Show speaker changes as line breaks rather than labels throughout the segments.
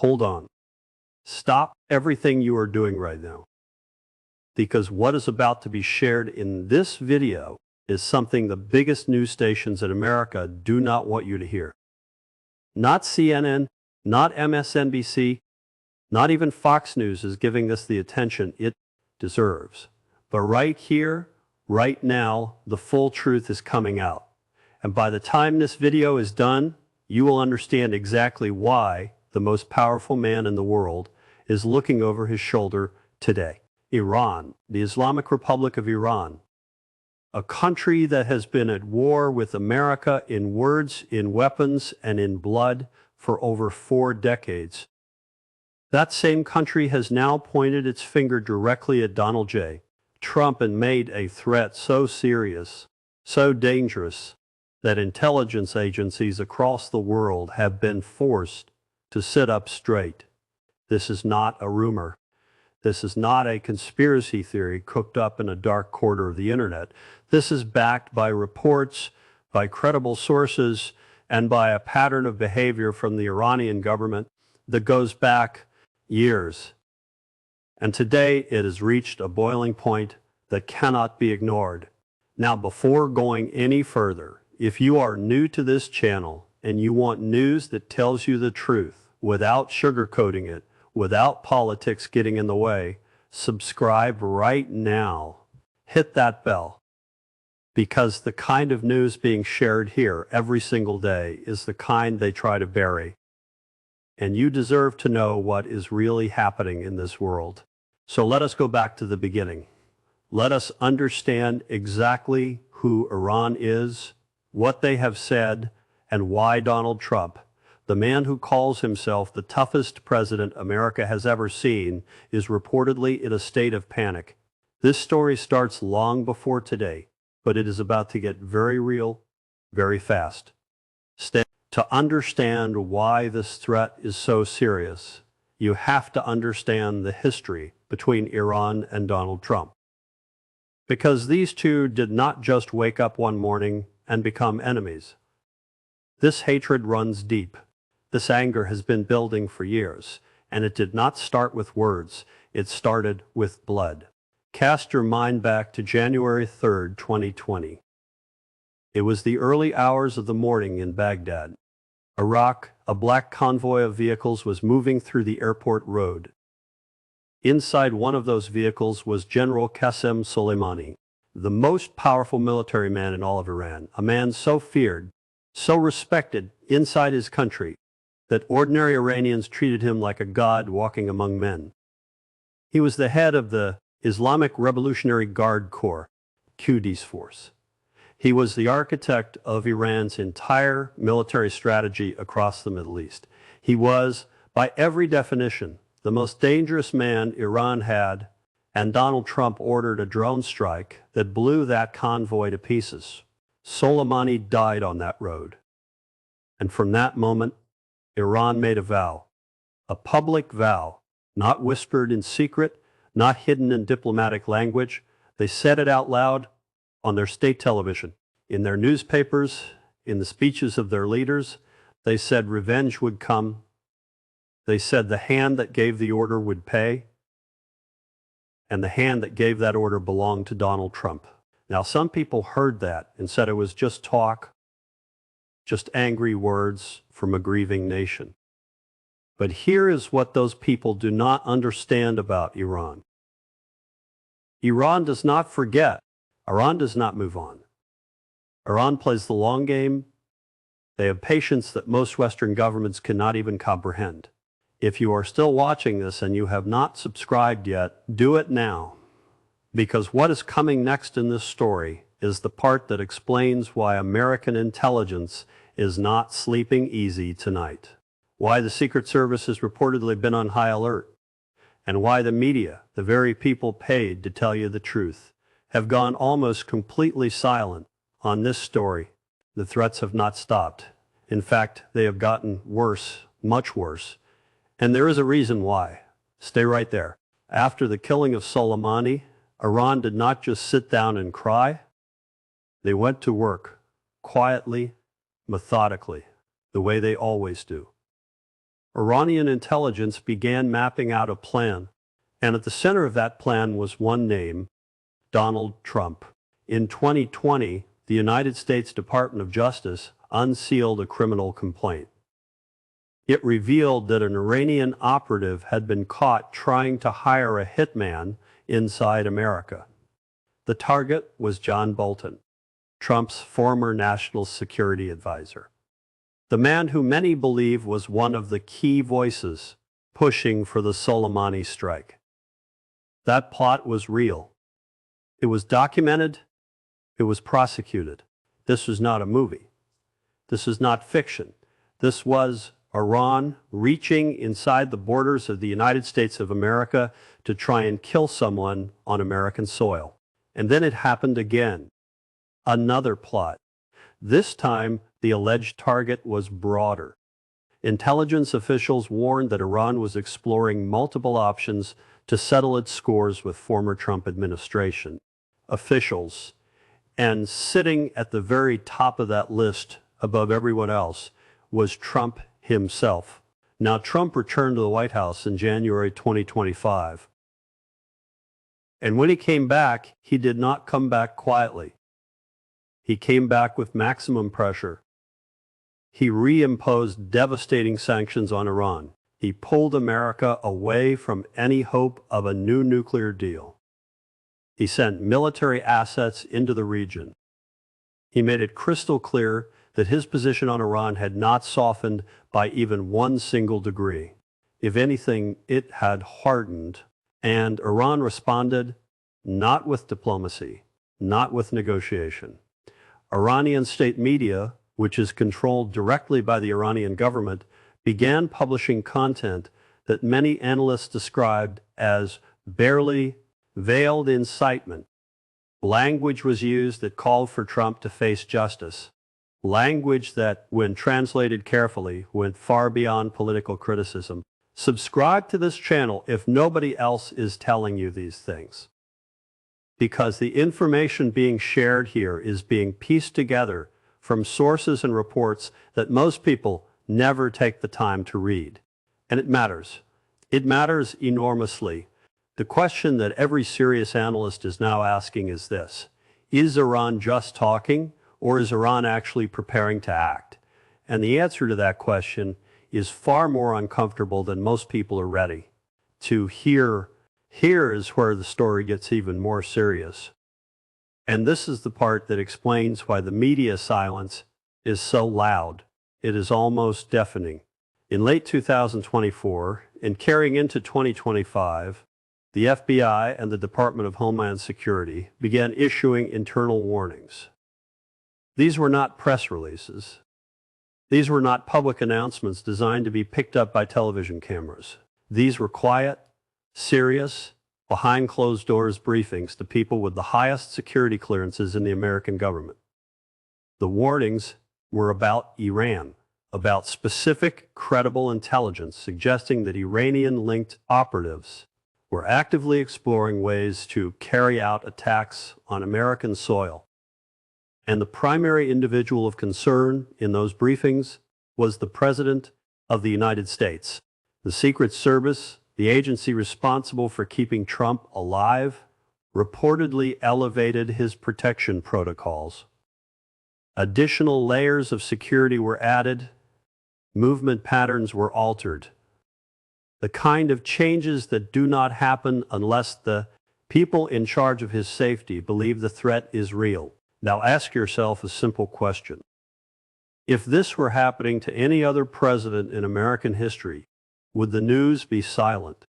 hold on. Stop everything you are doing right now. Because what is about to be shared in this video is something the biggest news stations in America do not want you to hear. Not CNN, not MSNBC, not even Fox News is giving this the attention it deserves. But right here, right now, the full truth is coming out. And by the time this video is done, you will understand exactly why the most powerful man in the world is looking over his shoulder today. Iran, the Islamic Republic of Iran, a country that has been at war with America in words, in weapons, and in blood for over 4 decades. That same country has now pointed its finger directly at Donald J. Trump and made a threat so serious, so dangerous, that intelligence agencies across the world have been forced to sit up straight. This is not a rumor. This is not a conspiracy theory cooked up in a dark corner of the internet. This is backed by reports, by credible sources, and by a pattern of behavior from the Iranian government that goes back years. And today it has reached a boiling point that cannot be ignored. Now, before going any further, if you are new to this channel and you want news that tells you the truth without sugarcoating it, without politics getting in the way, subscribe right now. Hit that bell. Because the kind of news being shared here every single day is the kind they try to bury. And you deserve to know what is really happening in this world. So let us go back to the beginning. Let us understand exactly who Iran is, what they have said, and why Donald Trump, the man who calls himself the toughest president America has ever seen, is reportedly in a state of panic. This story starts long before today, but it is about to get very real, very fast. To understand why this threat is so serious, you have to understand the history between Iran and Donald Trump. Because these two did not just wake up one morning and become enemies. This hatred runs deep. This anger has been building for years, and it did not start with words. It started with blood. Cast your mind back to January 3rd, 2020. It was the early hours of the morning in Baghdad, Iraq. A black convoy of vehicles was moving through the airport road. Inside one of those vehicles was General Qasem Soleimani, the most powerful military man in all of Iran, a man so feared, so respected inside his country, that ordinary Iranians treated him like a god walking among men. He was the head of the Islamic Revolutionary Guard Corps, Quds force. He was the architect of Iran's entire military strategy across the Middle East. He was, by every definition, the most dangerous man Iran had, and Donald Trump ordered a drone strike that blew that convoy to pieces. Soleimani died on that road. And from that moment, Iran made a vow, a public vow, not whispered in secret, not hidden in diplomatic language. They said it out loud on their state television, in their newspapers, in the speeches of their leaders. They said revenge would come. They said the hand that gave the order would pay, and the hand that gave that order belonged to Donald Trump. Now, some people heard that and said it was just talk, just angry words from a grieving nation. But here is what those people do not understand about Iran. Iran does not forget. Iran does not move on. Iran plays the long game. They have patience that most Western governments cannot even comprehend. If you are still watching this and you have not subscribed yet, do it now. Because what is coming next in this story is the part that explains why American intelligence is not sleeping easy tonight. Why the Secret Service has reportedly been on high alert. And why the media, the very people paid to tell you the truth, have gone almost completely silent on this story. The threats have not stopped. In fact, they have gotten worse, much worse. And there is a reason why. Stay right there. After the killing of Soleimani, Iran did not just sit down and cry. They went to work, quietly, methodically, the way they always do. Iranian intelligence began mapping out a plan, and at the center of that plan was one name, Donald Trump. In 2020, the United States Department of Justice unsealed a criminal complaint. It revealed that an Iranian operative had been caught trying to hire a hitman inside America. The target was John Bolton, Trump's former national security advisor. The man who many believe was one of the key voices pushing for the Soleimani strike. That plot was real. It was documented. It was prosecuted. This was not a movie. This is not fiction. This was Iran reaching inside the borders of the United States of America to try and kill someone on American soil. And then it happened again. Another plot. This time, the alleged target was broader. Intelligence officials warned that Iran was exploring multiple options to settle its scores with former Trump administration officials. And sitting at the very top of that list, above everyone else, was Trump himself. Now, Trump returned to the White House in January 2025. And when he came back, he did not come back quietly. He came back with maximum pressure. He reimposed devastating sanctions on Iran. He pulled America away from any hope of a new nuclear deal. He sent military assets into the region. He made it crystal clear that his position on Iran had not softened by even 1 single degree. If anything, it had hardened. And Iran responded not with diplomacy, not with negotiation. Iranian state media, which is controlled directly by the Iranian government, began publishing content that many analysts described as barely veiled incitement. Language was used that called for Trump to face justice. Language that, when translated carefully, went far beyond political criticism. Subscribe to this channel if nobody else is telling you these things, because the information being shared here is being pieced together from sources and reports that most people never take the time to read. And it matters. It matters enormously. The question that every serious analyst is now asking is this: is Iran just talking, or is Iran actually preparing to act? And the answer to that question is far more uncomfortable than most people are ready to hear. Here is where the story gets even more serious. And this is the part that explains why the media silence is so loud. It is almost deafening. In late 2024 and carrying into 2025, the FBI and the Department of Homeland Security began issuing internal warnings. These were not press releases. These were not public announcements designed to be picked up by television cameras. These were quiet, serious, behind closed doors briefings to people with the highest security clearances in the American government. The warnings were about Iran, about specific, credible intelligence suggesting that Iranian-linked operatives were actively exploring ways to carry out attacks on American soil. And the primary individual of concern in those briefings was the President of the United States. The Secret Service, the agency responsible for keeping Trump alive, reportedly elevated his protection protocols. Additional layers of security were added. Movement patterns were altered. The kind of changes that do not happen unless the people in charge of his safety believe the threat is real. Now ask yourself a simple question. If this were happening to any other president in American history, would the news be silent?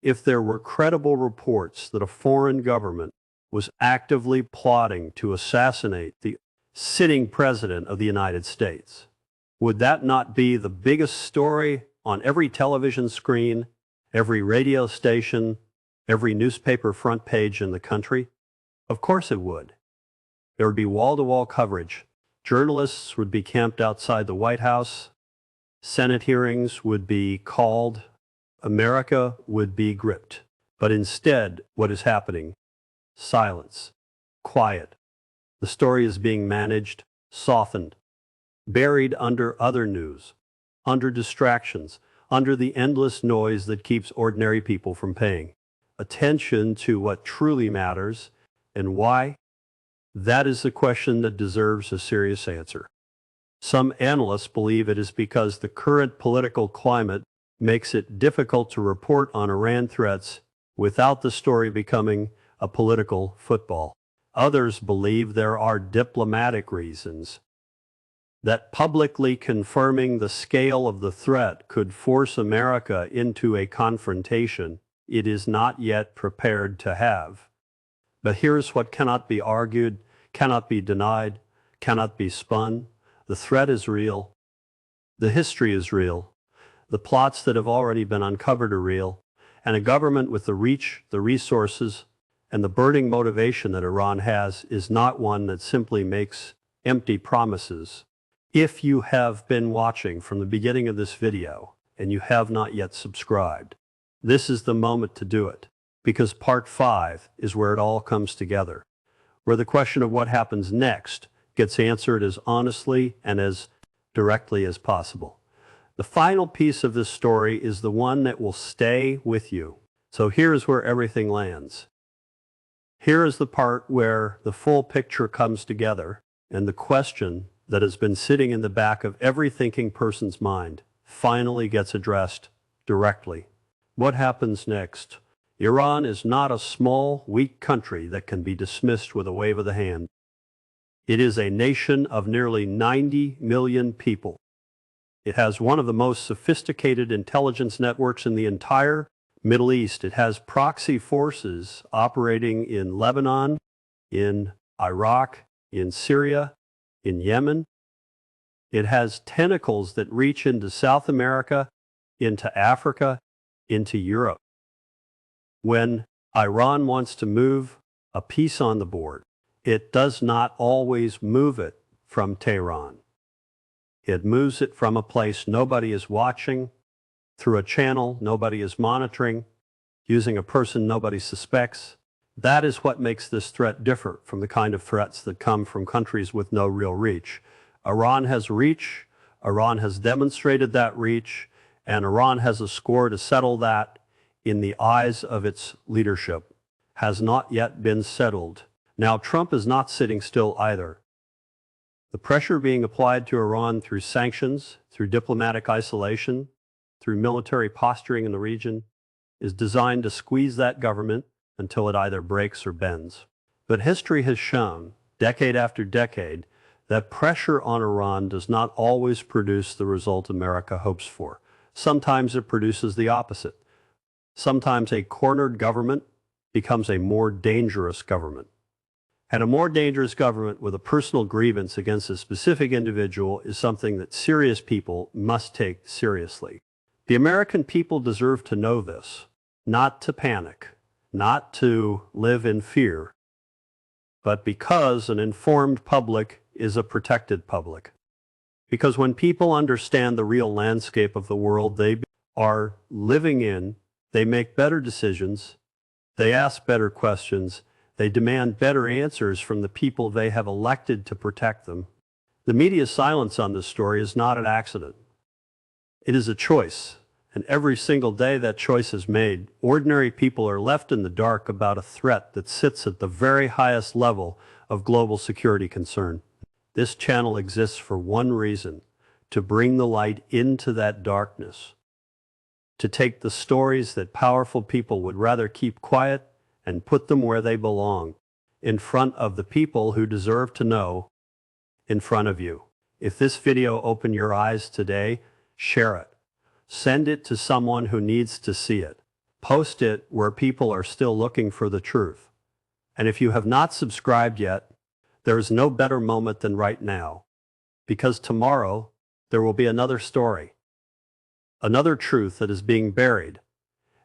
If there were credible reports that a foreign government was actively plotting to assassinate the sitting president of the United States, would that not be the biggest story on every television screen, every radio station, every newspaper front page in the country? Of course it would. There would be wall-to-wall coverage. Journalists would be camped outside the White House. Senate hearings would be called. America would be gripped. But instead, what is happening? Silence. Quiet. The story is being managed, softened, buried under other news. under distractions, under the endless noise that keeps ordinary people from paying attention to what truly matters. And why? That is the question that deserves a serious answer. Some analysts believe it is because the current political climate makes it difficult to report on Iran threats without the story becoming a political football. Others believe there are diplomatic reasons, that publicly confirming the scale of the threat could force America into a confrontation it is not yet prepared to have. But here's what cannot be argued, cannot be denied, cannot be spun. The threat is real. The history is real. The plots that have already been uncovered are real. And a government with the reach, the resources, and the burning motivation that Iran has is not one that simply makes empty promises. If you have been watching from the beginning of this video and you have not yet subscribed, this is the moment to do it, because part 5 is where it all comes together, where the question of what happens next gets answered as honestly and as directly as possible. The final piece of this story is the one that will stay with you. So here is where everything lands. Here is the part where the full picture comes together, and the question that has been sitting in the back of every thinking person's mind finally gets addressed directly. What happens next? Iran is not a small, weak country that can be dismissed with a wave of the hand. It is a nation of nearly 90 million people. It has one of the most sophisticated intelligence networks in the entire Middle East. It has proxy forces operating in Lebanon, in Iraq, in Syria, in Yemen. It has tentacles that reach into South America, into Africa, into Europe. When Iran wants to move a piece on the board, it does not always move it from Tehran. It moves it from a place nobody is watching, through a channel nobody is monitoring, using a person nobody suspects. That is what makes this threat different from the kind of threats that come from countries with no real reach. Iran has reach, Iran has demonstrated that reach, and Iran has a score to settle that in the eyes of its leadership. Has not yet been settled. Now, Trump is not sitting still either. The pressure being applied to Iran through sanctions, through diplomatic isolation, through military posturing in the region, is designed to squeeze that government until it either breaks or bends. But history has shown, decade after decade, that pressure on Iran does not always produce the result America hopes for. Sometimes it produces the opposite. Sometimes a cornered government becomes a more dangerous government. And a more dangerous government with a personal grievance against a specific individual is something that serious people must take seriously. The American people deserve to know this, not to panic, not to live in fear, but because an informed public is a protected public. Because when people understand the real landscape of the world they are living in, they make better decisions, they ask better questions, they demand better answers from the people they have elected to protect them. The media's silence on this story is not an accident. It is a choice, and every single day that choice is made, ordinary people are left in the dark about a threat that sits at the very highest level of global security concern. This channel exists for one reason: to bring the light into that darkness, to take the stories that powerful people would rather keep quiet and put them where they belong, in front of the people who deserve to know, in front of you. If this video opened your eyes today, share it. Send it to someone who needs to see it. Post it where people are still looking for the truth. And if you have not subscribed yet, there is no better moment than right now, because tomorrow there will be another story, another truth that is being buried,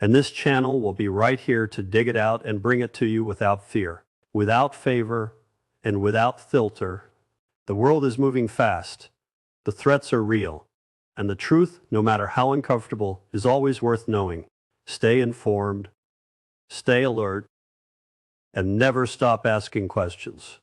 and this channel will be right here to dig it out and bring it to you without fear, without favor, and without filter. The world is moving fast, the threats are real, and the truth, no matter how uncomfortable, is always worth knowing. Stay informed, stay alert, and never stop asking questions.